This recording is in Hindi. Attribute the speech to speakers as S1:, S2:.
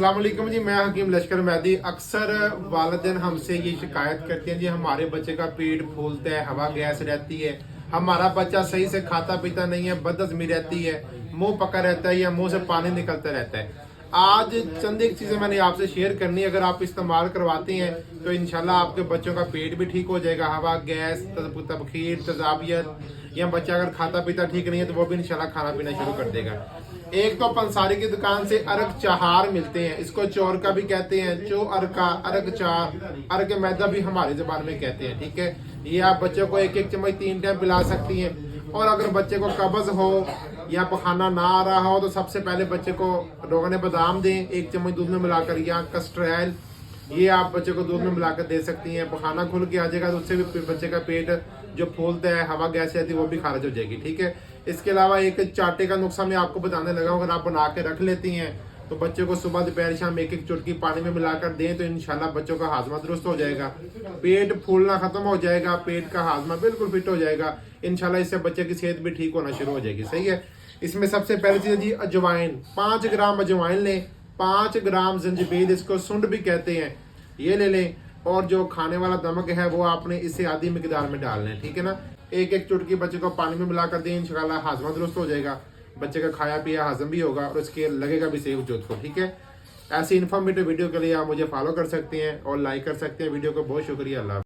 S1: अस्सलाम वालेकुम जी। मैं हकीम लश्कर मेहदी। अक्सर वालिदैन हमसे ये शिकायत करते हैं जी हमारे बच्चे का पेट फूलता है, हवा गैस रहती है, हमारा बच्चा सही से खाता पीता नहीं है, बदहजमी रहती है, मुंह पका रहता है या मुंह से पानी निकलता रहता है। आज चंद एक चीज़ें मैंने आपसे शेयर करनी है, अगर आप इस्तेमाल करवाते हैं तो इंशाल्लाह आपके बच्चों का पेट भी ठीक हो जाएगा। हवा गैस तबखीर तजाबियत या बच्चा अगर खाता पीता ठीक नहीं है तो वो भी इंशाल्लाह खाना पीना शुरू कर देगा। एक तो पंसारी की दुकान से अर्क चहार मिलते हैं, इसको चोर का भी कहते हैं, चो अर्का अर्क चार अर्क मैदा भी हमारी जुबान में कहते हैं। ठीक है, ये आप बच्चों को एक एक चम्मच 3 टाइम पिला सकती हैं। और अगर बच्चे को कब्ज हो या पखाना ना आ रहा हो तो सबसे पहले बच्चे को रोगन बादाम दें 1 चम्मच दूध में मिलाकर, या कस्ट्रैल, ये आप बच्चे को दूध में मिलाकर दे सकती हैं। पखाना खुल के आ जाएगा तो उससे भी बच्चे का पेट जो फूलता है, हवा गैस आती है, वो भी खारिज हो जाएगी। ठीक है, इसके अलावा एक चाटे का नुस्खा मैं आपको बताने लगा हूँ, अगर आप बना के रख लेती हैं तो बच्चे को सुबह दोपहर शाम एक एक चुटकी पानी में मिलाकर दें तो इंशाल्लाह बच्चों का हाजमा दुरुस्त हो जाएगा, पेट फूलना खत्म हो जाएगा, पेट का हाजमा बिल्कुल फिट हो जाएगा इंशाल्लाह। इससे बच्चे की सेहत भी ठीक होना शुरू हो जाएगी। सही है, इसमें सबसे पहली चीज़ जी अजवाइन। 5 ग्राम अजवाइन लें, 5 ग्राम जंजीबील, इसको सुंड भी कहते हैं, ये ले लें। और जो खाने वाला नमक है वो आपने इससे आधी मिकदार में डालना है। ठीक है ना, एक एक चुटकी बच्चे को पानी में मिलाकर दें, इंशाल्लाह हाजमा दुरुस्त हो जाएगा, बच्चे का खाया पिया हजम भी होगा और उसके लगेगा भी सही वजूद को। ठीक है, ऐसी इन्फॉर्मेटिव वीडियो के लिए आप मुझे फॉलो कर सकते हैं और लाइक कर सकते हैं वीडियो को। बहुत शुक्रिया। अल्लाह।